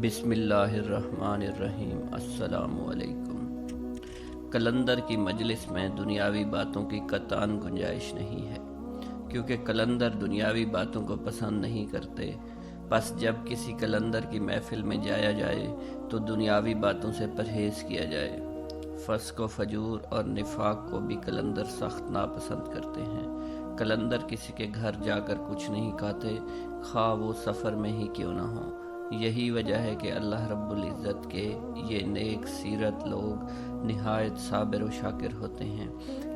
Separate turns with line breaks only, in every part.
بسم اللہ الرحمن الرحیم۔ السلام علیکم۔ کلندر کی مجلس میں دنیاوی باتوں کی قطعاً گنجائش نہیں ہے، کیونکہ کلندر دنیاوی باتوں کو پسند نہیں کرتے۔ پس جب کسی کلندر کی محفل میں جایا جائے تو دنیاوی باتوں سے پرہیز کیا جائے۔ فسق و فجور اور نفاق کو بھی کلندر سخت ناپسند کرتے ہیں۔ کلندر کسی کے گھر جا کر کچھ نہیں کھاتے، خواہ وہ سفر میں ہی کیوں نہ ہو۔ یہی وجہ ہے کہ اللہ رب العزت کے یہ نیک سیرت لوگ نہایت صابر و شاکر ہوتے ہیں،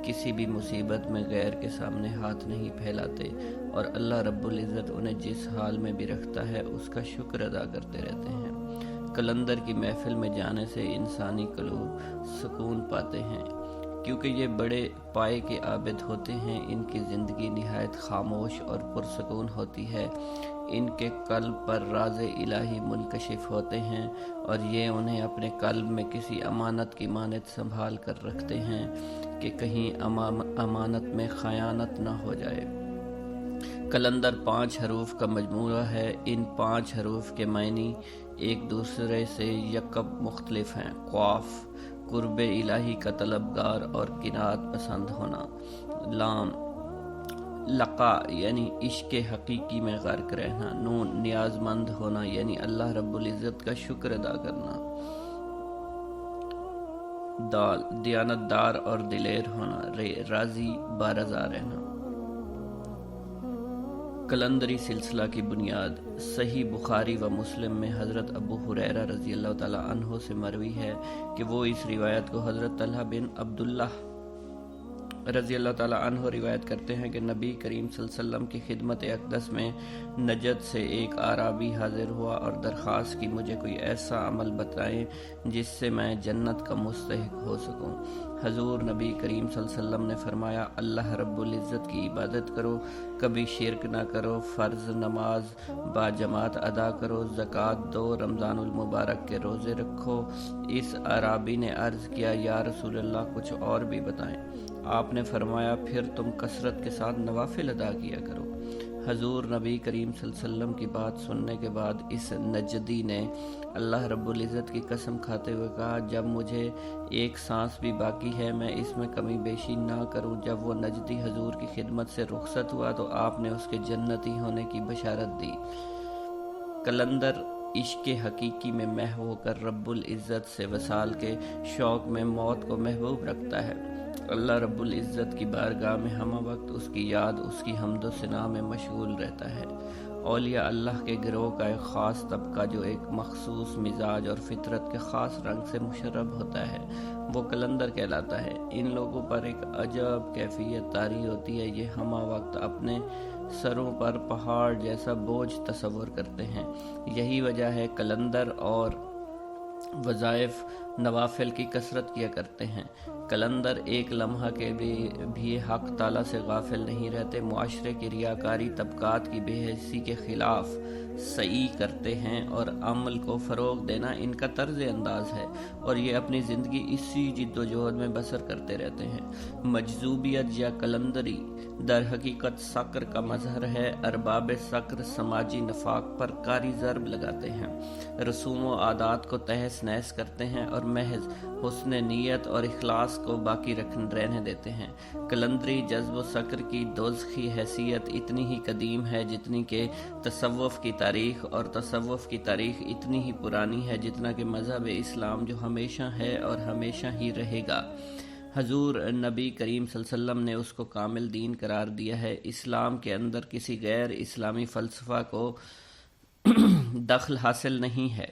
کسی بھی مصیبت میں غیر کے سامنے ہاتھ نہیں پھیلاتے، اور اللہ رب العزت انہیں جس حال میں بھی رکھتا ہے اس کا شکر ادا کرتے رہتے ہیں۔ کلندر کی محفل میں جانے سے انسانی قلوب سکون پاتے ہیں، کیونکہ یہ بڑے پائے کے عابد ہوتے ہیں۔ ان کی زندگی نہایت خاموش اور پرسکون ہوتی ہے۔ ان کے قلب پر راز الہی منکشف ہوتے ہیں، اور یہ انہیں اپنے قلب میں کسی امانت کی مانند سنبھال کر رکھتے ہیں کہ کہیں امانت میں خیانت نہ ہو جائے۔ کلندر 5 حروف کا مجموعہ ہے۔ ان 5 حروف کے معنی ایک دوسرے سے یکم مختلف ہیں۔ قاف، قرب الہی کا طلبگار اور قناعت پسند ہونا۔ لام، لقا یعنی عشق حقیقی میں غرق رہنا۔ نون، نیاز مند ہونا یعنی اللہ رب العزت کا شکر ادا کرنا۔ دال، دیانتدار اور دلیر ہونا۔ رے، راضی بارضا رہنا۔ کلندری سلسلہ کی بنیاد صحیح بخاری و مسلم میں حضرت ابو ہریرہ رضی اللہ تعالیٰ عنہ سے مروی ہے کہ وہ اس روایت کو حضرت طلحہ بن عبداللہ رضی اللہ تعالیٰ عنہ روایت کرتے ہیں کہ نبی کریم صلی اللہ علیہ وسلم کی خدمت اقدس میں نجد سے ایک اعرابی حاضر ہوا اور درخواست کی، مجھے کوئی ایسا عمل بتائیں جس سے میں جنت کا مستحق ہو سکوں۔ حضور نبی کریم صلی اللہ علیہ وسلم نے فرمایا، اللہ رب العزت کی عبادت کرو، کبھی شرک نہ کرو، فرض نماز با جماعت ادا کرو، زکوٰۃ دو، رمضان المبارک کے روزے رکھو۔ اس اعرابی نے عرض کیا، یا رسول اللہ کچھ اور بھی بتائیں۔ آپ نے فرمایا، پھر تم کثرت کے ساتھ نوافل ادا کیا کرو۔ حضور نبی کریم صلی اللہ علیہ وسلم کی بات سننے کے بعد اس نجدی نے اللہ رب العزت کی قسم کھاتے ہوئے کہا، جب مجھے ایک سانس بھی باقی ہے میں اس میں کمی بیشی نہ کروں۔ جب وہ نجدی حضور کی خدمت سے رخصت ہوا تو آپ نے اس کے جنتی ہونے کی بشارت دی۔ کلندر عشق حقیقی میں محو ہو کر رب العزت سے وصال کے شوق میں موت کو محبوب رکھتا ہے۔ اللہ رب العزت کی بارگاہ میں ہمہ وقت اس کی یاد، اس کی حمد و ثنا میں مشغول رہتا ہے۔ اولیاء اللہ کے گروہ کا ایک خاص طبقہ جو ایک مخصوص مزاج اور فطرت کے خاص رنگ سے مشرب ہوتا ہے، وہ کلندر کہلاتا ہے۔ ان لوگوں پر ایک عجب کیفیت طاری ہوتی ہے، یہ ہمہ وقت اپنے سروں پر پہاڑ جیسا بوجھ تصور کرتے ہیں۔ یہی وجہ ہے کلندر اور وظائف نوافل کی کثرت کیا کرتے ہیں۔ کلندر ایک لمحہ کے بھی حق تعالیٰ سے غافل نہیں رہتے، معاشرے کی ریاکاری طبقات کی بے حسی کے خلاف سعی کرتے ہیں، اور عمل کو فروغ دینا ان کا طرز انداز ہے، اور یہ اپنی زندگی اسی جد و جہد میں بسر کرتے رہتے ہیں۔ مجذوبیت یا کلندری در حقیقت سکر کا مظہر ہے۔ ارباب سکر سماجی نفاق پر کاری ضرب لگاتے ہیں، رسوم و عادات کو تہس نہس کرتے ہیں اور محض حسن نیت اور اخلاص کو باقی رہنے دیتے ہیں۔ کلندری جذب و سکر کی دوزخی حیثیت اتنی ہی قدیم ہے جتنی کہ تصوف کی تاریخ، اور تصوف کی تاریخ اتنی ہی پرانی ہے جتنا کہ مذہب اسلام جو ہمیشہ ہے اور ہمیشہ ہی رہے گا۔ حضور نبی کریم صلی اللہ علیہ وسلم نے اس کو کامل دین قرار دیا ہے۔ اسلام کے اندر کسی غیر اسلامی فلسفہ کو دخل حاصل نہیں ہے۔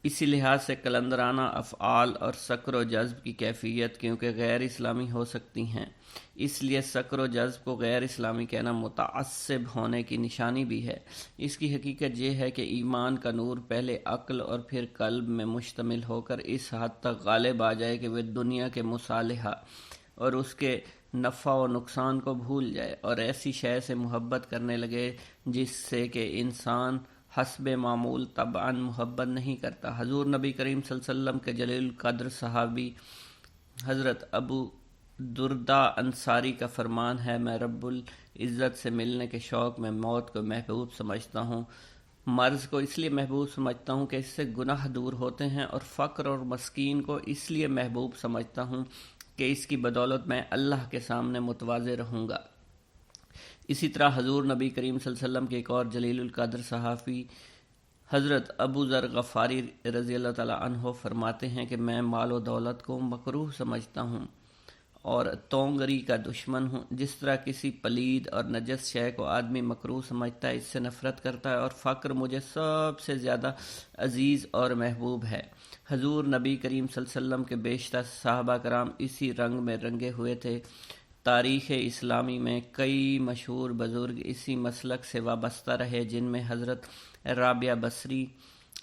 اسی لحاظ سے کلندرانہ افعال اور سکر و جذب کی کیفیت کیونکہ غیر اسلامی ہو سکتی ہیں، اس لیے سکر و جذب کو غیر اسلامی کہنا متعصب ہونے کی نشانی بھی ہے۔ اس کی حقیقت یہ ہے کہ ایمان کا نور پہلے عقل اور پھر قلب میں مشتمل ہو کر اس حد تک غالب آ جائے کہ وہ دنیا کے مصالحہ اور اس کے نفع و نقصان کو بھول جائے، اور ایسی شے سے محبت کرنے لگے جس سے کہ انسان حسب معمول طبعاً محبت نہیں کرتا۔ حضور نبی کریم صلی اللہ علیہ وسلم کے جلیل القدر صحابی حضرت ابو درداء انصاری کا فرمان ہے، میں رب العزت سے ملنے کے شوق میں موت کو محبوب سمجھتا ہوں، مرض کو اس لیے محبوب سمجھتا ہوں کہ اس سے گناہ دور ہوتے ہیں، اور فقر اور مسکین کو اس لیے محبوب سمجھتا ہوں کہ اس کی بدولت میں اللہ کے سامنے متواضع رہوں گا۔ اسی طرح حضور نبی کریم صلی اللہ علیہ وسلم کے ایک اور جلیل القدر صحابی حضرت ابو ذر غفاری رضی اللہ تعالیٰ عنہ فرماتے ہیں کہ میں مال و دولت کو مکروہ سمجھتا ہوں اور تونگری کا دشمن ہوں۔ جس طرح کسی پلید اور نجس شے کو آدمی مکروہ سمجھتا ہے، اس سے نفرت کرتا ہے، اور فقر مجھے سب سے زیادہ عزیز اور محبوب ہے۔ حضور نبی کریم صلی اللہ علیہ وسلم کے بیشتر صحابہ کرام اسی رنگ میں رنگے ہوئے تھے۔ تاریخ اسلامی میں کئی مشہور بزرگ اسی مسلک سے وابستہ رہے، جن میں حضرت رابعہ بصری،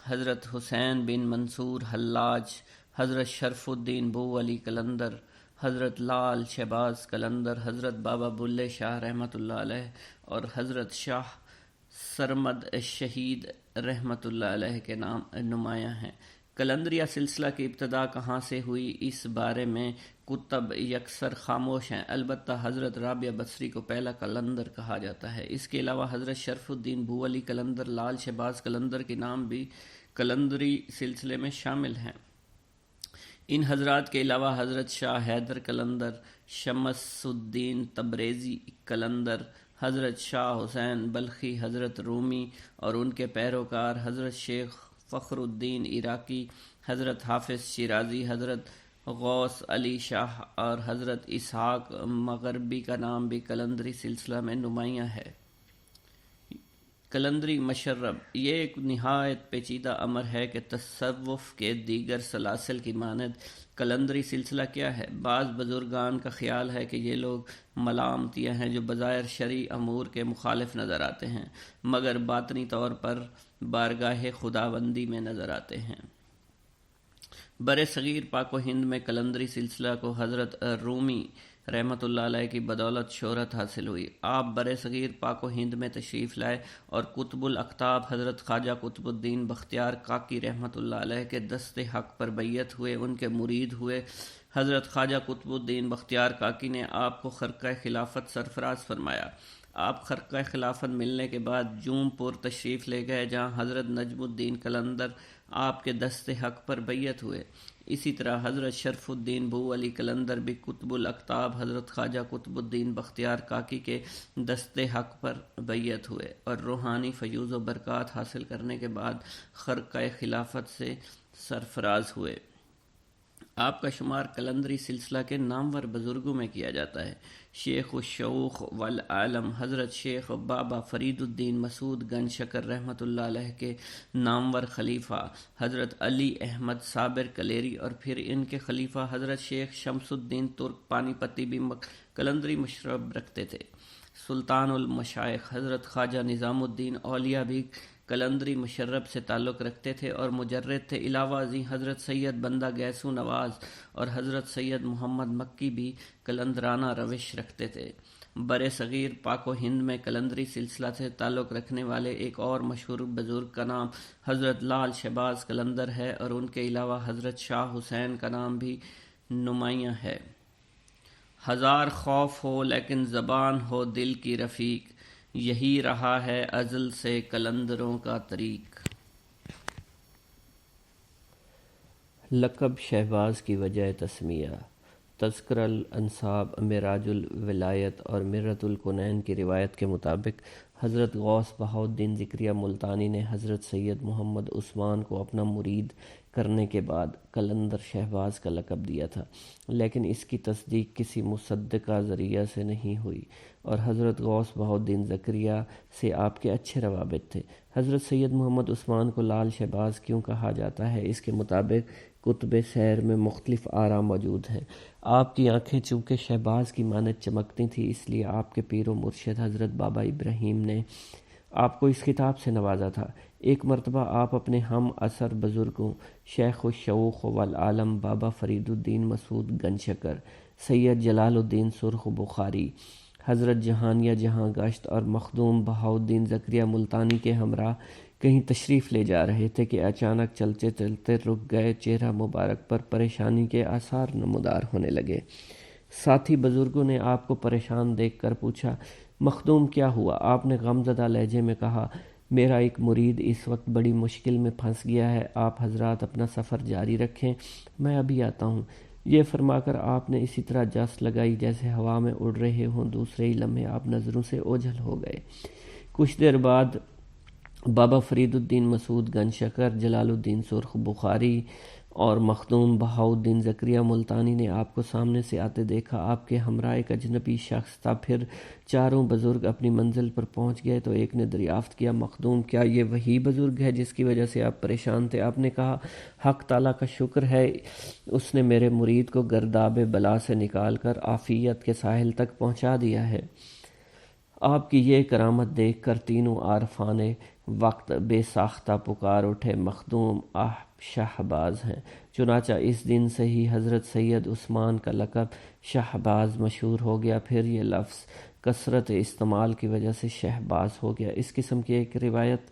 حضرت حسین بن منصور حلاج، حضرت شرف الدین بو علی قلندر، حضرت لال شہباز قلندر، حضرت بابا بلے شاہ رحمۃ اللہ علیہ اور حضرت شاہ سرمد شہید رحمۃ اللہ علیہ کے نام نمایاں ہیں۔ قلندریہ سلسلہ کی ابتدا کہاں سے ہوئی، اس بارے میں کتب یکسر خاموش ہیں، البتہ حضرت رابعہ بصری کو پہلا قلندر کہا جاتا ہے۔ اس کے علاوہ حضرت شرف الدین بو علی قلندر، لال شہباز قلندر کے نام بھی قلندری سلسلے میں شامل ہیں۔ ان حضرات کے علاوہ حضرت شاہ حیدر قلندر، شمس الدین تبریزی قلندر، حضرت شاہ حسین بلخی، حضرت رومی اور ان کے پیروکار حضرت شیخ فخر الدین عراقی، حضرت حافظ شیرازی، حضرت غوث علی شاہ اور حضرت اسحاق مغربی کا نام بھی قلندری سلسلہ میں نمایاں ہے۔ قلندری مشرب یہ ایک نہایت پیچیدہ امر ہے کہ تصوف کے دیگر سلاسل کی مانند قلندری سلسلہ کیا ہے۔ بعض بزرگان کا خیال ہے کہ یہ لوگ ملامتیہ ہیں جو بظاہر شرعی امور کے مخالف نظر آتے ہیں، مگر باطنی طور پر بارگاہ خداوندی میں نظر آتے ہیں۔ بر صغیر پاک و ہند میں قلندری سلسلہ کو حضرت رومی رحمۃ اللہ علیہ کی بدولت شہرت حاصل ہوئی۔ آپ بر صغیر پاک و ہند میں تشریف لائے اور قطب الاقطاب حضرت خواجہ قطب الدین بختیار کاکی رحمۃ اللہ علیہ کے دست حق پر بیعت ہوئے، ان کے مرید ہوئے۔ حضرت خواجہ قطب الدین بختیار کاکی نے آپ کو خرقہ خلافت سرفراز فرمایا۔ آپ خرقہ خلافت ملنے کے بعد جوم پور تشریف لے گئے، جہاں حضرت نجم الدین قلندر آپ کے دست حق پر بیعت ہوئے۔ اسی طرح حضرت شرف الدین بو علی قلندر بھی قطب الاقطاب حضرت خواجہ قطب الدین بختیار کاکی کے دست حق پر بیعت ہوئے اور روحانی فیوز و برکات حاصل کرنے کے بعد خرقہ خلافت سے سرفراز ہوئے۔ آپ کا شمار قلندری سلسلہ کے نامور بزرگوں میں کیا جاتا ہے۔ شیخ الشیوخ والعالم حضرت شیخ بابا فرید الدین مسعود گنج شکر رحمۃ اللہ علیہ کے نامور خلیفہ حضرت علی احمد صابر کلیری، اور پھر ان کے خلیفہ حضرت شیخ شمس الدین ترک پانی پتی بھی قلندری مشرب رکھتے تھے۔ سلطان المشائخ حضرت خواجہ نظام الدین اولیاء بھی قلندری مشرب سے تعلق رکھتے تھے اور مجرد تھے۔ علاوہ ازیں حضرت سید بندہ گیسو نواز اور حضرت سید محمد مکی بھی قلندرانہ روش رکھتے تھے۔ بر صغیر پاک و ہند میں قلندری سلسلہ سے تعلق رکھنے والے ایک اور مشہور بزرگ کا نام حضرت لال شہباز قلندر ہے، اور ان کے علاوہ حضرت شاہ حسین کا نام بھی نمایاں ہے۔ ہزار خوف ہو لیکن زبان ہو دل کی رفیق، یہی رہا ہے ازل سے قلندروں کا طریق۔ لقب شہباز کی وجہ تسمیہ۔ تذکرہ الانساب، معراج الولایت اور مرۃ الکنین کی روایت کے مطابق حضرت غوث بہاؤالدین ذکریہ ملتانی نے حضرت سید محمد عثمان کو اپنا مرید کرنے کے بعد قلندر شہباز کا لقب دیا تھا، لیکن اس کی تصدیق کسی مصدقہ ذریعہ سے نہیں ہوئی، اور حضرت غوث بہاؤالدین ذکریہ سے آپ کے اچھے روابط تھے۔ حضرت سید محمد عثمان کو لال شہباز کیوں کہا جاتا ہے؟ اس کے مطابق کتب سیر میں مختلف آراء موجود ہیں۔ آپ کی آنکھیں چونکہ شہباز کی مانند چمکتی تھیں، اس لیے آپ کے پیر و مرشد حضرت بابا ابراہیم نے آپ کو اس خطاب سے نوازا تھا۔ ایک مرتبہ آپ اپنے ہم عصر بزرگوں شیخ الشیوخ والعالم بابا فرید الدین مسعود گنج شکر، سید جلال الدین سرخ بخاری، حضرت جہانیہ جہاں گشت اور مخدوم بہاؤالدین ذکریہ ملتانی کے ہمراہ کہیں تشریف لے جا رہے تھے کہ اچانک چلتے چلتے رک گئے۔ چہرہ مبارک پر پریشانی کے آثار نمودار ہونے لگے۔ ساتھی بزرگوں نے آپ کو پریشان دیکھ کر پوچھا، مخدوم کیا ہوا؟ آپ نے غمزدہ لہجے میں کہا، میرا ایک مرید اس وقت بڑی مشکل میں پھنس گیا ہے، آپ حضرات اپنا سفر جاری رکھیں، میں ابھی آتا ہوں۔ یہ فرما کر آپ نے اسی طرح جس لگائی جیسے ہوا میں اڑ رہے ہوں، دوسرے ہی لمحے آپ نظروں سے اوجھل ہو گئے۔ کچھ دیر بعد بابا فرید الدین مسعود گنج شکر، جلال الدین سرخ بخاری اور مخدوم بہاؤالدین زکریہ ملتانی نے آپ کو سامنے سے آتے دیکھا۔ آپ کے ہمراہ ایک اجنبی شخص تھا۔ پھر چاروں بزرگ اپنی منزل پر پہنچ گئے تو ایک نے دریافت کیا، مخدوم کیا یہ وہی بزرگ ہے جس کی وجہ سے آپ پریشان تھے؟ آپ نے کہا، حق تعالیٰ کا شکر ہے، اس نے میرے مرید کو گرداب بلا سے نکال کر عافیت کے ساحل تک پہنچا دیا ہے۔ آپ کی یہ کرامت دیکھ کر تینوں عارفان وقت بے ساختہ پکار اٹھے، مخدوم آپ شہباز ہیں۔ چنانچہ اس دن سے ہی حضرت سید عثمان کا لقب شہباز مشہور ہو گیا، پھر یہ لفظ کثرت استعمال کی وجہ سے شہباز ہو گیا۔ اس قسم کی ایک روایت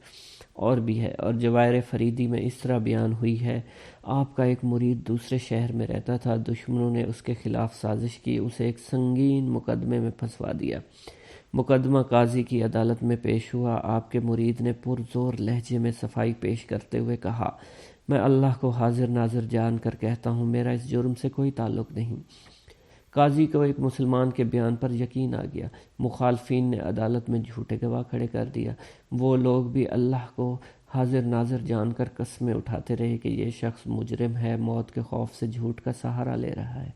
اور بھی ہے اور جواہر فریدی میں اس طرح بیان ہوئی ہے، آپ کا ایک مرید دوسرے شہر میں رہتا تھا، دشمنوں نے اس کے خلاف سازش کی، اسے ایک سنگین مقدمے میں پھنسوا دیا۔ مقدمہ قاضی کی عدالت میں پیش ہوا۔ آپ کے مرید نے پرزور لہجے میں صفائی پیش کرتے ہوئے کہا، میں اللہ کو حاضر ناظر جان کر کہتا ہوں میرا اس جرم سے کوئی تعلق نہیں۔ قاضی کو ایک مسلمان کے بیان پر یقین آ گیا۔ مخالفین نے عدالت میں جھوٹے گواہ کھڑے کر دیا۔ وہ لوگ بھی اللہ کو حاضر ناظر جان کر قسمیں اٹھاتے رہے کہ یہ شخص مجرم ہے، موت کے خوف سے جھوٹ کا سہارا لے رہا ہے۔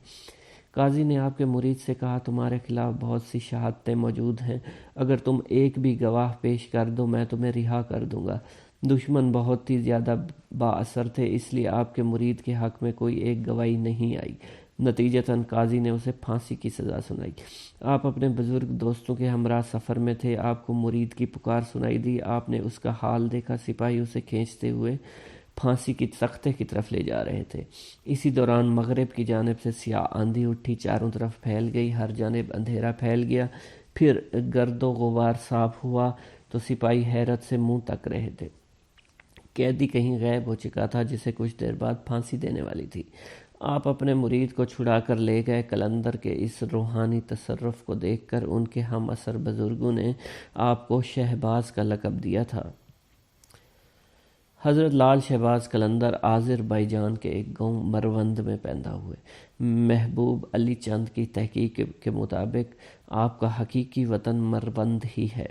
قاضی نے آپ کے مرید سے کہا، تمہارے خلاف بہت سی شہادتیں موجود ہیں، اگر تم ایک بھی گواہ پیش کر دو میں تمہیں رہا کر دوں گا۔ دشمن بہت ہی زیادہ با اثر تھے، اس لیے آپ کے مرید کے حق میں کوئی ایک گواہی نہیں آئی۔ نتیجتاً قاضی نے اسے پھانسی کی سزا سنائی۔ آپ اپنے بزرگ دوستوں کے ہمراہ سفر میں تھے، آپ کو مرید کی پکار سنائی دی، آپ نے اس کا حال دیکھا، سپاہی اسے کھینچتے ہوئے پھانسی کی تختے کی طرف لے جا رہے تھے۔ اسی دوران مغرب کی جانب سے سیاہ آندھی اٹھی، چاروں طرف پھیل گئی، ہر جانب اندھیرا پھیل گیا، پھر گرد و غبار صاف ہوا تو سپاہی حیرت سے منہ تک رہے تھے۔ قیدی کہیں غائب ہو چکا تھا جسے کچھ دیر بعد پھانسی دینے والی تھی۔ آپ اپنے مرید کو چھڑا کر لے گئے۔ قلندر کے اس روحانی تصرف کو دیکھ کر ان کے ہم عصر بزرگوں نے آپ کو شہباز کا لقب دیا تھا۔ حضرت لال شہباز قلندر آذربائیجان کے ایک گاؤں مروند میں پیدا ہوئے۔ محبوب علی چند کی تحقیق کے مطابق آپ کا حقیقی وطن مروند ہی ہے۔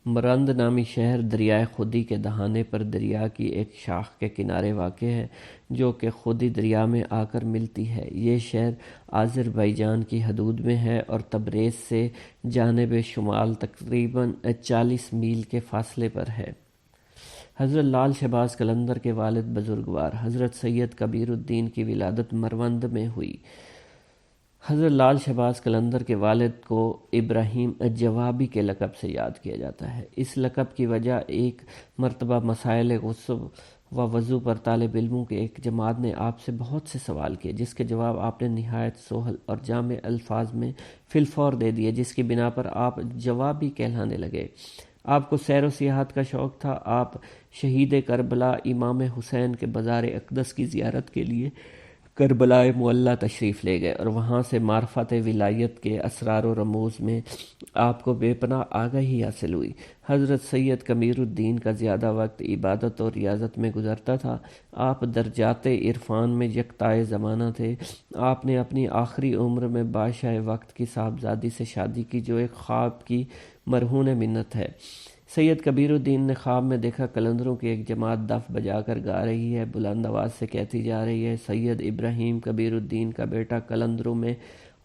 مرند نامی شہر دریائے خودی کے دہانے پر دریا کی ایک شاخ کے کنارے واقع ہے جو کہ خودی دریا میں آ کر ملتی ہے۔ یہ شہر آذربائیجان کی حدود میں ہے اور تبریز سے جانب شمال تقریباً 40 میل کے فاصلے پر ہے۔ حضرت لال شہباز قلندر کے والد بزرگوار حضرت سید کبیر الدین کی ولادت مروند میں ہوئی۔ حضرت لال شہباز قلندر کے والد کو ابراہیم جوابی کے لقب سے یاد کیا جاتا ہے۔ اس لقب کی وجہ ایک مرتبہ مسائل غسل و وضو پر طالب علموں کے ایک جماعت نے آپ سے بہت سے سوال کیے جس کے جواب آپ نے نہایت سہل اور جامع الفاظ میں فی الفور دے دیے، جس کی بنا پر آپ جوابی کہلانے لگے۔ آپ کو سیر و سیاحت کا شوق تھا۔ آپ شہید کربلا امام حسین کے بازار اقدس کی زیارت کے لیے کربلا معلیٰ تشریف لے گئے اور وہاں سے معرفت ولایت کے اسرار و رموز میں آپ کو بے پناہ آگاہی حاصل ہوئی۔ حضرت سید کبیر الدین کا زیادہ وقت عبادت اور ریاضت میں گزرتا تھا۔ آپ درجات عرفان میں یکتائے زمانہ تھے۔ آپ نے اپنی آخری عمر میں بادشاہ وقت کی صاحبزادی سے شادی کی جو ایک خواب کی مرہون منت ہے۔ سید کبیر الدین نے خواب میں دیکھا قلندروں کی ایک جماعت دف بجا کر گا رہی ہے، بلند آواز سے کہتی جا رہی ہے، سید ابراہیم کبیر الدین کا بیٹا قلندروں میں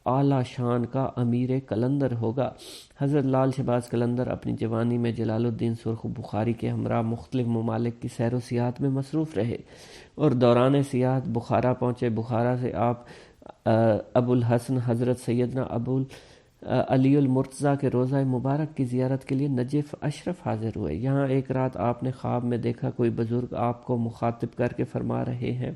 اعلیٰ شان کا امیر قلندر ہوگا۔ حضرت لال شہباز قلندر اپنی جوانی میں جلال الدین سرخ بخاری کے ہمراہ مختلف ممالک کی سیر و سیاحت میں مصروف رہے اور دوران سیاحت بخارا پہنچے۔ بخارا سے آپ ابو الحسن حضرت سیدنا ابو علی المرتضیٰ کے روضہ مبارک کی زیارت کے لیے نجف اشرف حاضر ہوئے۔ یہاں ایک رات آپ نے خواب میں دیکھا کوئی بزرگ آپ کو مخاطب کر کے فرما رہے ہیں،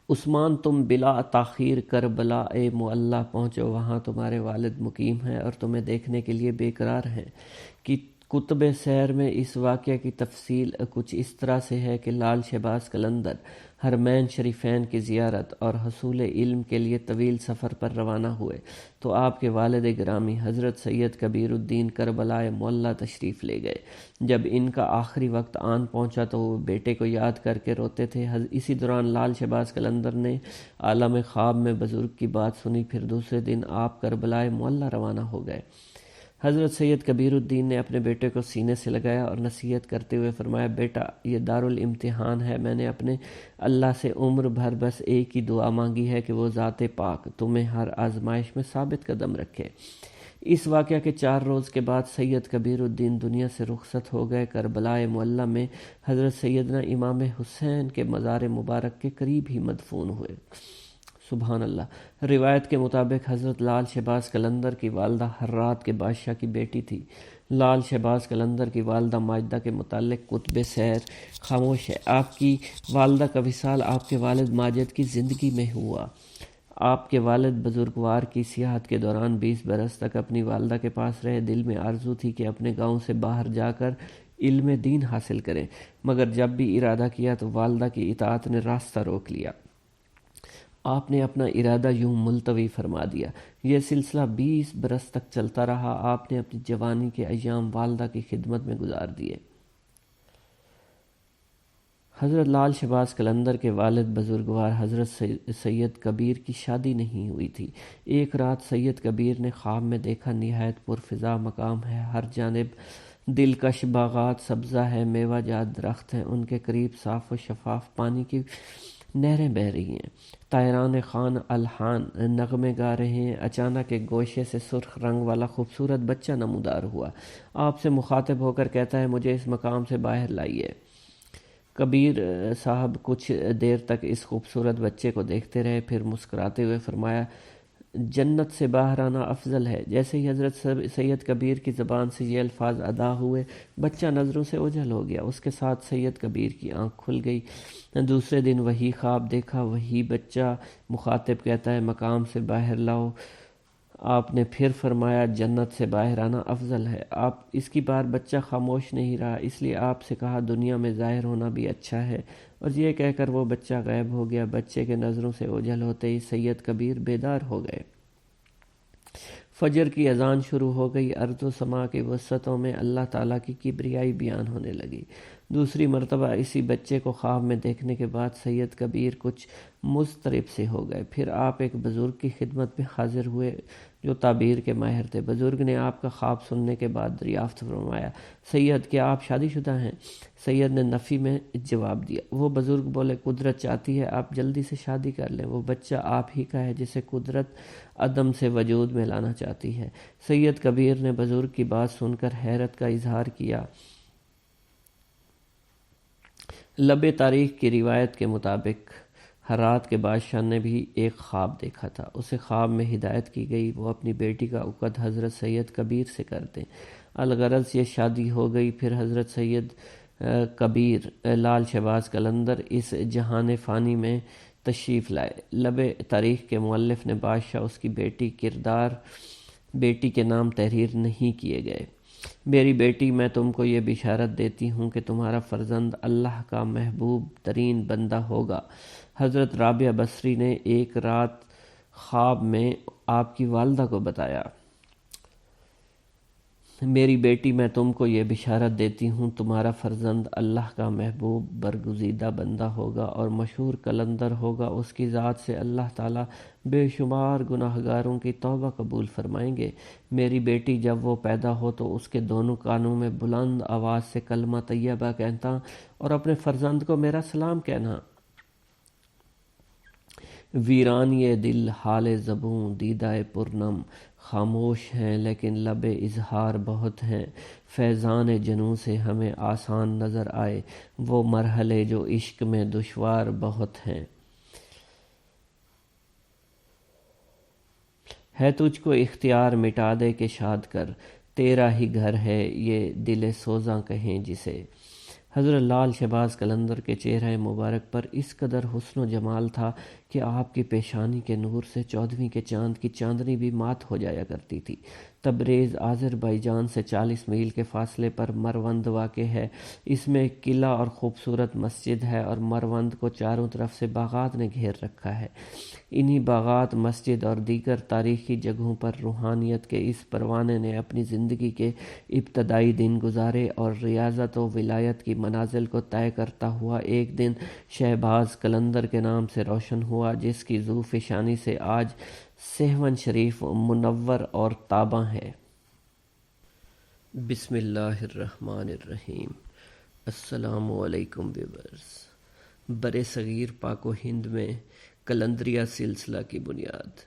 عثمان تم بلا تاخیر کربلا معلیٰ پہنچو، وہاں تمہارے والد مقیم ہیں اور تمہیں دیکھنے کے لیے بے قرار ہیں کہ کتب سیر میں اس واقعہ کی تفصیل کچھ اس طرح سے ہے کہ لال شہباز قلندر حرمین شریفین کی زیارت اور حصول علم کے لیے طویل سفر پر روانہ ہوئے تو آپ کے والد گرامی حضرت سید کبیر الدین کربلائے معلیٰ تشریف لے گئے۔ جب ان کا آخری وقت آن پہنچا تو وہ بیٹے کو یاد کر کے روتے تھے۔ اسی دوران لال شہباز قلندر نے عالم خواب میں بزرگ کی بات سنی۔ پھر دوسرے دن آپ کربلائے معلیٰ روانہ ہو گئے۔ حضرت سید کبیر الدین نے اپنے بیٹے کو سینے سے لگایا اور نصیحت کرتے ہوئے فرمایا، بیٹا یہ دارالامتحان ہے۔ میں نے اپنے اللہ سے عمر بھر بس ایک ہی دعا مانگی ہے کہ وہ ذات پاک تمہیں ہر آزمائش میں ثابت قدم رکھے۔ اس واقعہ کے 4 روز کے بعد سید کبیر الدین دنیا سے رخصت ہو گئے۔ کربلائے معلیٰ میں حضرت سیدنا امام حسین کے مزار مبارک کے قریب ہی مدفون ہوئے۔ سبحان اللہ۔ روایت کے مطابق حضرت لال شہباز قلندر کی والدہ ہرات کے بادشاہ کی بیٹی تھی۔ لال شہباز قلندر کی والدہ ماجدہ کے متعلق کتب سیر خاموش ہے۔ آپ کی والدہ کا وصال آپ کے والد ماجد کی زندگی میں ہوا۔ آپ کے والد بزرگوار کی سیاحت کے دوران 20 برس تک اپنی والدہ کے پاس رہے۔ دل میں آرزو تھی کہ اپنے گاؤں سے باہر جا کر علم دین حاصل کریں، مگر جب بھی ارادہ کیا تو والدہ کی اطاعت نے راستہ روک لیا۔ آپ نے اپنا ارادہ یوں ملتوی فرما دیا۔ یہ سلسلہ 20 برس تک چلتا رہا۔ آپ نے اپنی جوانی کے ایام والدہ کی خدمت میں گزار دیے۔ حضرت لال شہباز قلندر کے والد بزرگوار حضرت سید کبیر کی شادی نہیں ہوئی تھی۔ ایک رات سید کبیر نے خواب میں دیکھا نہایت پرفضا مقام ہے، ہر جانب دلکش باغات، سبزہ ہے، میوہ جات درخت ہیں، ان کے قریب صاف و شفاف پانی کی نہریں بہہ رہی ہیں، طائران خان الحان نغمے گا رہے ہیں۔ اچانک ایک گوشے سے سرخ رنگ والا خوبصورت بچہ نمودار ہوا۔ آپ سے مخاطب ہو کر کہتا ہے، مجھے اس مقام سے باہر لائیے۔ کبیر صاحب کچھ دیر تک اس خوبصورت بچے کو دیکھتے رہے، پھر مسکراتے ہوئے فرمایا، جنت سے باہر آنا افضل ہے۔ جیسے ہی حضرت سید کبیر کی زبان سے یہ الفاظ ادا ہوئے، بچہ نظروں سے اوجھل ہو گیا۔ اس کے ساتھ سید کبیر کی آنکھ کھل گئی۔ دوسرے دن وہی خواب دیکھا، وہی بچہ۔ مخاطب کہتا ہے، مقام سے باہر لاؤ۔ آپ نے پھر فرمایا، جنت سے باہر آنا افضل ہے۔ آپ اس کی بار بچہ خاموش نہیں رہا، اس لیے آپ سے کہا، دنیا میں ظاہر ہونا بھی اچھا ہے، اور یہ کہہ کر وہ بچہ غائب ہو گیا۔ بچے کے نظروں سے اوجھل ہوتے ہی سید کبیر بیدار ہو گئے۔ فجر کی اذان شروع ہو گئی۔ ارض و سما کی وسعتوں میں اللہ تعالیٰ کی کبریائی بیان ہونے لگی۔ دوسری مرتبہ اسی بچے کو خواب میں دیکھنے کے بعد سید کبیر کچھ مضطرب سے ہو گئے۔ پھر آپ ایک بزرگ کی خدمت میں حاضر ہوئے جو تعبیر کے ماہر تھے۔ بزرگ نے آپ کا خواب سننے کے بعد دریافت فرمایا، سید کیا آپ شادی شدہ ہیں؟ سید نے نفی میں جواب دیا۔ وہ بزرگ بولے، قدرت چاہتی ہے آپ جلدی سے شادی کر لیں، وہ بچہ آپ ہی کا ہے جسے قدرت عدم سے وجود میں لانا چاہتی ہے۔ سید کبیر نے بزرگ کی بات سن کر حیرت کا اظہار کیا۔ لب تاریخ کی روایت کے مطابق ہرات کے بادشاہ نے بھی ایک خواب دیکھا تھا۔ اسے خواب میں ہدایت کی گئی وہ اپنی بیٹی کا عقد حضرت سید کبیر سے کر دیں۔ الغرض یہ شادی ہو گئی۔ پھر حضرت سید کبیر لال شہباز قلندر اس جہان فانی میں تشریف لائے۔ لب تاریخ کے مؤلف نے بادشاہ اس کی بیٹی کے نام تحریر نہیں کیے گئے۔ میری بیٹی، میں تم کو یہ بشارت دیتی ہوں کہ تمہارا فرزند اللہ کا محبوب ترین بندہ ہوگا۔ حضرت رابعہ بصری نے ایک رات خواب میں آپ کی والدہ کو بتایا، میری بیٹی، میں تم کو یہ بشارت دیتی ہوں تمہارا فرزند اللہ کا محبوب برگزیدہ بندہ ہوگا اور مشہور قلندر ہوگا۔ اس کی ذات سے اللہ تعالیٰ بے شمار گناہگاروں کی توبہ قبول فرمائیں گے۔ میری بیٹی، جب وہ پیدا ہو تو اس کے دونوں کانوں میں بلند آواز سے کلمہ طیبہ کہنا اور اپنے فرزند کو میرا سلام کہنا۔ ویران یہ دل حال زبوں دیدہ پرنم، خاموش ہیں لیکن لب اظہار بہت ہیں۔ فیضان جنوں سے ہمیں آسان نظر آئے وہ مرحلے جو عشق میں دشوار بہت ہیں۔ ہے تجھ کو اختیار مٹا دے کہ شاد کر، تیرا ہی گھر ہے یہ دل سوزاں کہیں جسے۔ حضرت لال شہباز قلندر کے چہرہ مبارک پر اس قدر حسن و جمال تھا کہ آپ کی پیشانی کے نور سے 14ویں کے چاند کی چاندنی بھی مات ہو جایا کرتی تھی۔ تبریز آذربائیجان سے 40 میل کے فاصلے پر مروند واقع ہے۔ اس میں ایک قلعہ اور خوبصورت مسجد ہے اور مروند کو چاروں طرف سے باغات نے گھیر رکھا ہے۔ انہی باغات، مسجد اور دیگر تاریخی جگہوں پر روحانیت کے اس پروانے نے اپنی زندگی کے ابتدائی دن گزارے اور ریاضت و ولایت کی منازل کو طے کرتا ہوا ایک دن شہباز قلندر کے نام سے روشن ہوا، جس کی ذو فشانی سے آج سیہون شریف منور اور تاباں ہے۔ بسم اللہ الرحمن الرحیم۔ السلام علیکم ویورز۔ برصغیر پاک و ہند میں قلندریہ سلسلہ کی بنیاد۔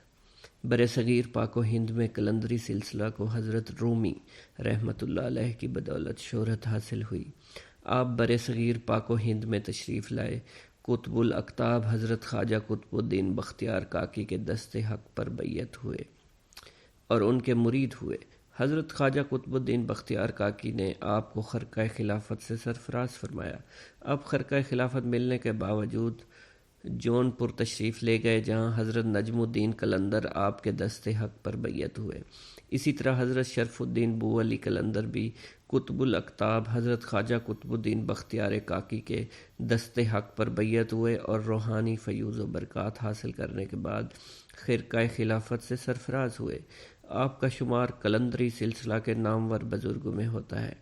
برصغیر پاک و ہند میں قلندری سلسلہ کو حضرت رومی رحمۃ اللہ علیہ کی بدولت شہرت حاصل ہوئی۔ آپ برصغیر پاک و ہند میں تشریف لائے، قطب الاقطاب حضرت خواجہ قطب الدین بختیار کاکی کے دست حق پر بیعت ہوئے اور ان کے مرید ہوئے۔ حضرت خواجہ قطب الدین بختیار کاکی نے آپ کو خرقہ خلافت سے سرفراز فرمایا۔ اب خرقہ خلافت ملنے کے باوجود جون پور تشریف لے گئے، جہاں حضرت نجم الدین قلندر آپ کے دست حق پر بیعت ہوئے۔ اسی طرح حضرت شرف الدین بو علی قلندر بھی قطب الاقطاب حضرت خواجہ قطب الدین بختیار کاکی کے دست حق پر بیعت ہوئے اور روحانی فیوز و برکات حاصل کرنے کے بعد خرقہ خلافت سے سرفراز ہوئے۔ آپ کا شمار قلندری سلسلہ کے نامور بزرگوں میں ہوتا ہے۔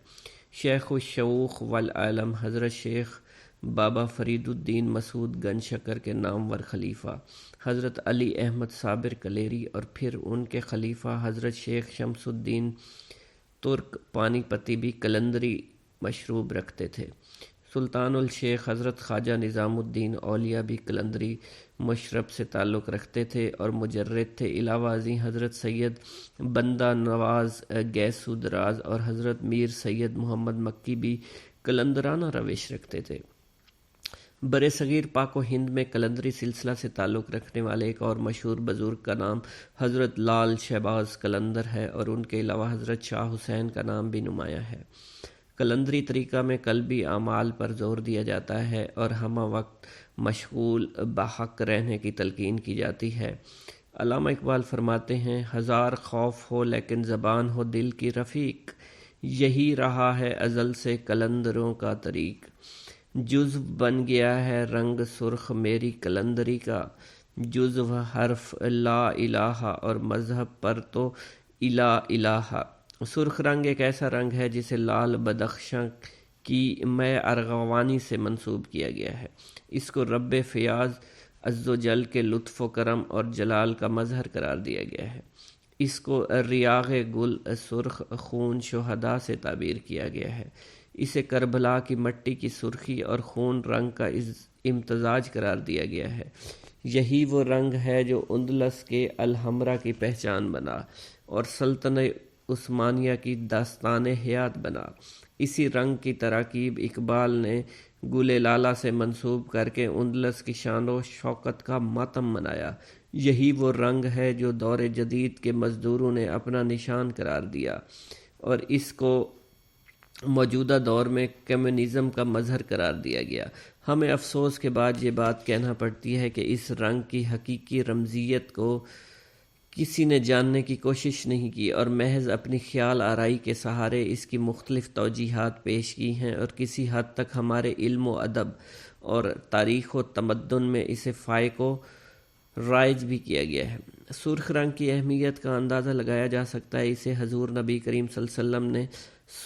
شیخ الشیوخ والعالم حضرت شیخ بابا فرید الدین مسعود گنج شکر کے نامور خلیفہ حضرت علی احمد صابر کلیری اور پھر ان کے خلیفہ حضرت شیخ شمس الدین ترک پانی پتی بھی قلندری مشروب رکھتے تھے۔ سلطان الشیخ حضرت خواجہ نظام الدین اولیاء بھی قلندری مشرب سے تعلق رکھتے تھے اور مجرد تھے۔ علاوہ ازیں حضرت سید بندہ نواز گیسو دراز اور حضرت میر سید محمد مکی بھی قلندرانہ روش رکھتے تھے۔ برصغیر پاک و ہند میں قلندری سلسلہ سے تعلق رکھنے والے ایک اور مشہور بزرگ کا نام حضرت لال شہباز قلندر ہے اور ان کے علاوہ حضرت شاہ حسین کا نام بھی نمایاں ہے۔ قلندری طریقہ میں قلبی اعمال پر زور دیا جاتا ہے اور ہمہ وقت مشغول بحق رہنے کی تلقین کی جاتی ہے۔ علامہ اقبال فرماتے ہیں، ہزار خوف ہو لیکن زبان ہو دل کی رفیق، یہی رہا ہے ازل سے قلندروں کا طریق۔ جزو بن گیا ہے رنگ سرخ میری قلندری کا، جزو حرف لا الہ اور مذہب پر تو الہ الہ۔ سرخ رنگ ایک ایسا رنگ ہے جسے لال بدخشاں کی مے ارغوانی سے منسوب کیا گیا ہے۔ اس کو رب فیاض عز و جل کے لطف و کرم اور جلال کا مظہر قرار دیا گیا ہے۔ اس کو ریاغ گل سرخ خون شہداء سے تعبیر کیا گیا ہے۔ اسے کربلا کی مٹی کی سرخی اور خون رنگ کا امتزاج قرار دیا گیا ہے۔ یہی وہ رنگ ہے جو اندلس کے الحمرا کی پہچان بنا اور سلطنت عثمانیہ کی داستان حیات بنا۔ اسی رنگ کی تراکیب اقبال نے گل لالہ سے منسوب کر کے اندلس کی شان و شوکت کا ماتم منایا۔ یہی وہ رنگ ہے جو دور جدید کے مزدوروں نے اپنا نشان قرار دیا اور اس کو موجودہ دور میں کمیونزم کا مظہر قرار دیا گیا۔ ہمیں افسوس کے بعد یہ بات کہنا پڑتی ہے کہ اس رنگ کی حقیقی رمزیت کو کسی نے جاننے کی کوشش نہیں کی اور محض اپنی خیال آرائی کے سہارے اس کی مختلف توجیہات پیش کی ہیں اور کسی حد تک ہمارے علم و ادب اور تاریخ و تمدن میں اسے فائق و رائج بھی کیا گیا ہے۔ سرخ رنگ کی اہمیت کا اندازہ لگایا جا سکتا ہے۔ اسے حضور نبی کریم صلی اللہ علیہ وسلم نے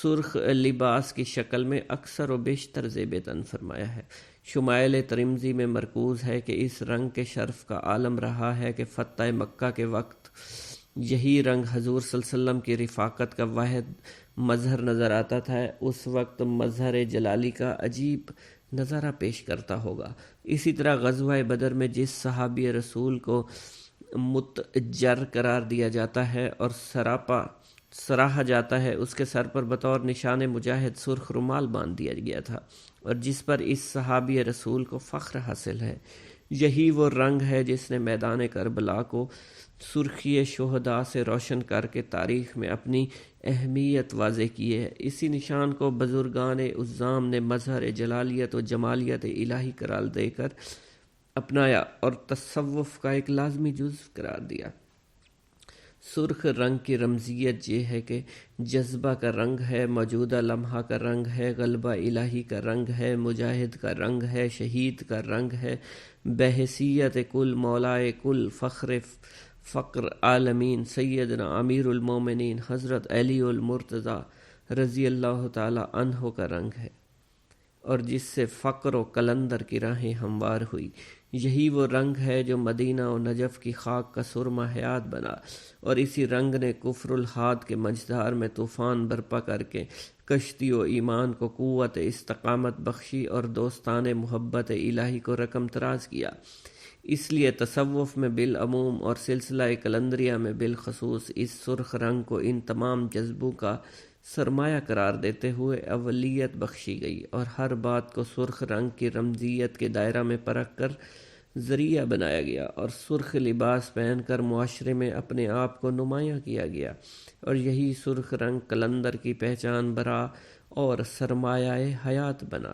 سرخ لباس کی شکل میں اکثر و بیشتر زیب تن فرمایا ہے۔ شمائل ترمذی میں مرکوز ہے کہ اس رنگ کے شرف کا عالم رہا ہے کہ فتح مکہ کے وقت یہی رنگ حضور صلی اللہ علیہ وسلم کی رفاقت کا واحد مظہر نظر آتا تھا۔ اس وقت مظہر جلالی کا عجیب نظارہ پیش کرتا ہوگا۔ اسی طرح غزوہ بدر میں جس صحابی رسول کو متجر قرار دیا جاتا ہے اور سراہا جاتا ہے، اس کے سر پر بطور نشان مجاہد سرخ رومال باندھ دیا گیا تھا اور جس پر اس صحابی رسول کو فخر حاصل ہے۔ یہی وہ رنگ ہے جس نے میدان کربلا کو سرخی شہداء سے روشن کر کے تاریخ میں اپنی اہمیت واضح کی ہے۔ اسی نشان کو بزرگان عظام نے مظہر جلالیت و جمالیت الہی قرار دے کر اپنایا اور تصوف کا ایک لازمی جزو قرار دیا۔ سرخ رنگ کی رمزیت یہ ہے کہ جذبہ کا رنگ ہے، موجودہ لمحہ کا رنگ ہے، غلبہ الہی کا رنگ ہے، مجاہد کا رنگ ہے، شہید کا رنگ ہے، بحیثیت کل مولائے کل فقر عالمین سیدنا امیر المومنین حضرت علی المرتضیٰ رضی اللہ تعالی عنہ کا رنگ ہے، اور جس سے فقر و قلندر کی راہیں ہموار ہوئی۔ یہی وہ رنگ ہے جو مدینہ و نجف کی خاک کا سرمہ حیات بنا، اور اسی رنگ نے کفر الحاد کے مجدار میں طوفان برپا کر کے کشتی و ایمان کو قوت استقامت بخشی اور دوستان محبت الہی کو رقم تراز کیا۔ اس لیے تصوف میں بالعموم اور سلسلہ قلندریہ میں بالخصوص اس سرخ رنگ کو ان تمام جذبوں کا سرمایہ قرار دیتے ہوئے اولیت بخشی گئی، اور ہر بات کو سرخ رنگ کی رمزیت کے دائرہ میں پرکھ کر ذریعہ بنایا گیا، اور سرخ لباس پہن کر معاشرے میں اپنے آپ کو نمایاں کیا گیا، اور یہی سرخ رنگ قلندر کی پہچان برا اور سرمایہ حیات بنا۔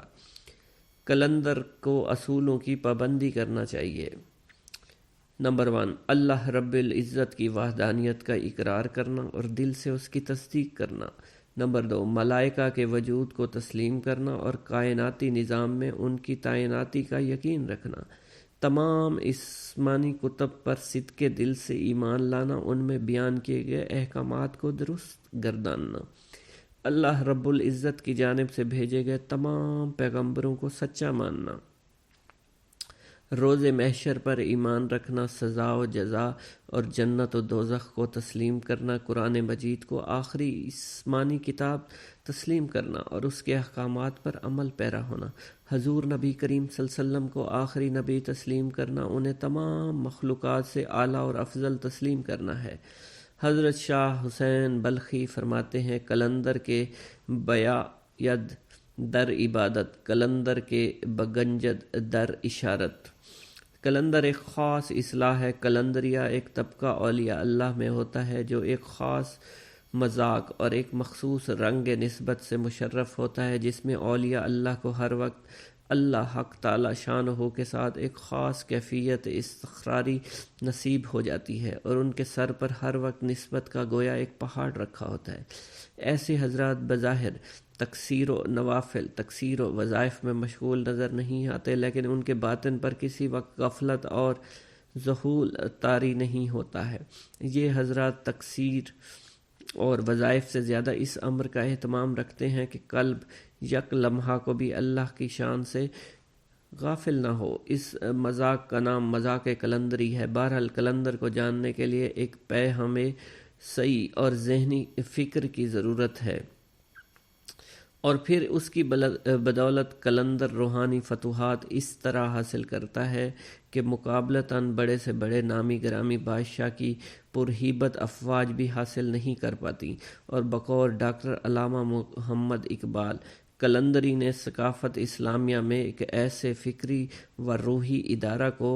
قلندر کو اصولوں کی پابندی کرنا چاہیے۔ نمبر 1، اللہ رب العزت کی وحدانیت کا اقرار کرنا اور دل سے اس کی تصدیق کرنا۔ نمبر 2، ملائکہ کے وجود کو تسلیم کرنا اور کائناتی نظام میں ان کی تعیناتی کا یقین رکھنا۔ تمام آسمانی کتب پر صدقے دل سے ایمان لانا، ان میں بیان کیے گئے احکامات کو درست گرداننا۔ اللہ رب العزت کی جانب سے بھیجے گئے تمام پیغمبروں کو سچا ماننا۔ روز محشر پر ایمان رکھنا، سزا و جزا اور جنت و دوزخ کو تسلیم کرنا، قرآن مجید کو آخری آسمانی کتاب تسلیم کرنا اور اس کے احکامات پر عمل پیرا ہونا، حضور نبی کریم صلی اللہ علیہ وسلم کو آخری نبی تسلیم کرنا، انہیں تمام مخلوقات سے اعلیٰ اور افضل تسلیم کرنا ہے۔ حضرت شاہ حسین بلخی فرماتے ہیں، قلندر کے بیاد در عبادت، قلندر کے بگنجد در اشارت۔ قلندر ایک خاص اصطلاح ہے۔ قلندریہ ایک طبقہ اولیاء اللہ میں ہوتا ہے جو ایک خاص مذاق اور ایک مخصوص رنگ نسبت سے مشرف ہوتا ہے، جس میں اولیاء اللہ کو ہر وقت اللہ حق تعالی شانہ کے ساتھ ایک خاص کیفیت استقراری نصیب ہو جاتی ہے، اور ان کے سر پر ہر وقت نسبت کا گویا ایک پہاڑ رکھا ہوتا ہے۔ ایسے حضرات بظاہر تقصیر و نوافل، تقصیر و وظائف میں مشغول نظر نہیں آتے، لیکن ان کے باطن پر کسی وقت غفلت اور ذہول طاری نہیں ہوتا ہے۔ یہ حضرات تقصیر اور وظائف سے زیادہ اس امر کا اہتمام رکھتے ہیں کہ قلب یک لمحہ کو بھی اللہ کی شان سے غافل نہ ہو۔ اس مذاق کا نام مذاق قلندری ہے۔ بہرحال قلندر کو جاننے کے لیے ایک پے ہمیں صحیح اور ذہنی فکر کی ضرورت ہے، اور پھر اس کی بدولت قلندر روحانی فتوحات اس طرح حاصل کرتا ہے کہ مقابلتاً بڑے سے بڑے نامی گرامی بادشاہ کی پرہیبت افواج بھی حاصل نہیں کر پاتی۔ اور بقول ڈاکٹر علامہ محمد اقبال، قلندری نے ثقافت اسلامیہ میں ایک ایسے فکری و روحی ادارہ کو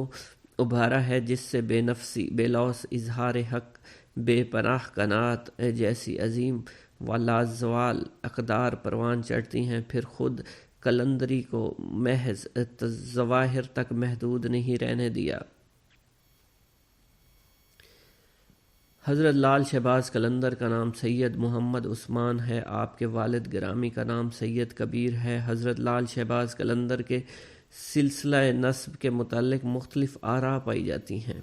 ابھارا ہے جس سے بے نفسی، بے لوث اظہار حق، بے پناہ قناعت جیسی عظیم و لازوال اقدار پروان چڑھتی ہیں۔ پھر خود قلندری کو محض ظواہر تک محدود نہیں رہنے دیا۔ حضرت لال شہباز قلندر کا نام سید محمد عثمان ہے۔ آپ کے والد گرامی کا نام سید کبیر ہے۔ حضرت لال شہباز قلندر کے سلسلہ نسب کے متعلق مختلف آراء پائی جاتی ہیں۔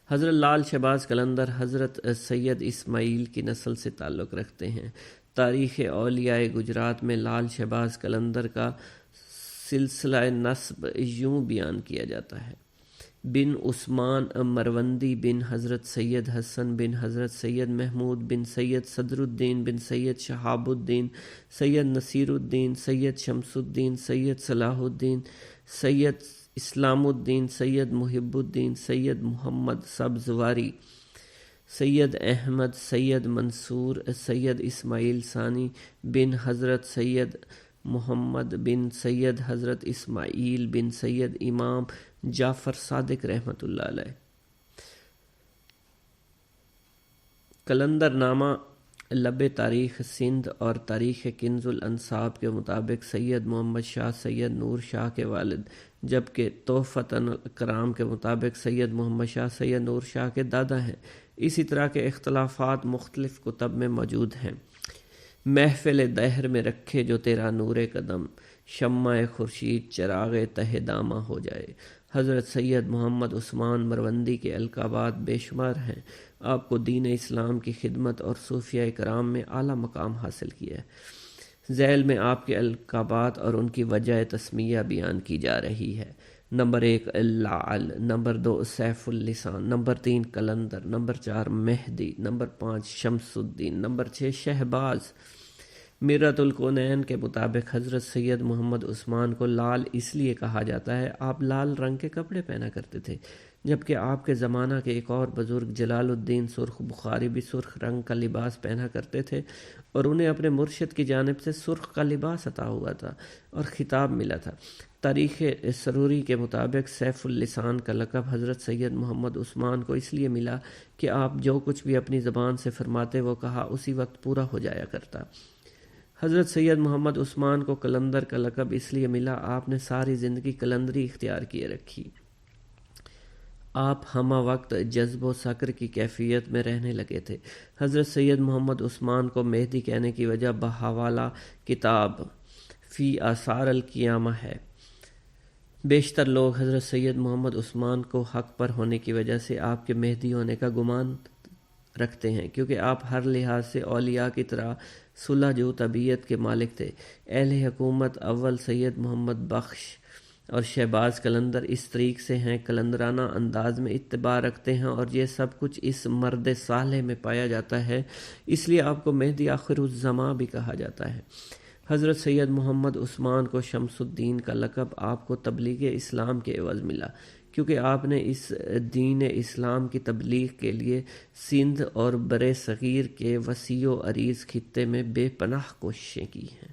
حضرت لال شہباز قلندر حضرت سید اسماعیل کی نسل سے تعلق رکھتے ہیں۔ تاریخ اولیاء گجرات میں لال شہباز قلندر کا سلسلہ نسب یوں بیان کیا جاتا ہے: بن عثمان مروندی، بن حضرت سید حسن، بن حضرت سید محمود، بن سید صدر الدین، بن سید شہاب الدین، سید نصیر الدین، سید شمس الدین، سید صلاح الدین، سید اسلام الدین، سید محب الدین، سید محمد سبزواری، سید احمد، سید منصور، سید اسماعیل ثانی، بن حضرت سید محمد، بن سید حضرت اسماعیل، بن سید امام جعفر صادق رحمۃ اللہ علیہ۔ قلندر نامہ لب تاریخ سندھ اور تاریخ کنز الانساب کے مطابق سید محمد شاہ سید نور شاہ کے والد، جبکہ تحفۃ الاکرام کے مطابق سید محمد شاہ سید نور شاہ کے دادا ہیں۔ اسی طرح کے اختلافات مختلف کتب میں موجود ہیں۔ محفل دہر میں رکھے جو تیرا نور قدم، شمع خورشید چراغ تہ دامہ ہو جائے۔ حضرت سید محمد عثمان مروندی کے القابات بے شمار ہیں۔ آپ کو دین اسلام کی خدمت اور صوفیہ کرام میں اعلیٰ مقام حاصل کیا ہے۔ ذیل میں آپ کے القابات اور ان کی وجہ تسمیہ بیان کی جا رہی ہے۔ Number 1 Lal, number 2 Saif ul Lisan, number 3 Qalandar, number 4 Mehdi, number 5 Shamsuddin, number 6 Shahbaz. میرۃ ul Konain کے مطابق حضرت سید محمد عثمان کو لال اس لیے کہا جاتا ہے، آپ لال رنگ کے کپڑے پہنا کرتے تھے، جبکہ آپ کے زمانہ کے ایک اور بزرگ جلال الدین سرخ بخاری بھی سرخ رنگ کا لباس پہنا کرتے تھے، اور انہیں اپنے مرشد کی جانب سے سرخ کا لباس عطا ہوا تھا اور خطاب ملا تھا۔ تاریخ سروری کے مطابق سیف اللسان کا لقب حضرت سید محمد عثمان کو اس لیے ملا کہ آپ جو کچھ بھی اپنی زبان سے فرماتے وہ کہا اسی وقت پورا ہو جایا کرتا۔ حضرت سید محمد عثمان کو قلندر کا لقب اس لیے ملا، آپ نے ساری زندگی قلندری اختیار کیے رکھی۔ آپ ہمہ وقت جذب و سکر کی کیفیت میں رہنے لگے تھے۔ حضرت سید محمد عثمان کو مہدی کہنے کی وجہ بحوالہ کتاب فی آثار القیامہ ہے۔ بیشتر لوگ حضرت سید محمد عثمان کو حق پر ہونے کی وجہ سے آپ کے مہدی ہونے کا گمان رکھتے ہیں، کیونکہ آپ ہر لحاظ سے اولیاء کی طرح صلح جو طبیعت کے مالک تھے۔ اہل حکومت اول سید محمد بخش اور شہباز قلندر اس طریق سے ہیں، قلندرانہ انداز میں اتباع رکھتے ہیں، اور یہ سب کچھ اس مرد صالح میں پایا جاتا ہے، اس لیے آپ کو مہدی آخر الزماں بھی کہا جاتا ہے۔ حضرت سید محمد عثمان کو شمس الدین کا لقب آپ کو تبلیغ اسلام کے عوض ملا، کیونکہ آپ نے اس دین اسلام کی تبلیغ کے لیے سندھ اور برصغیر کے وسیع و عریض خطے میں بے پناہ کوششیں کی ہیں۔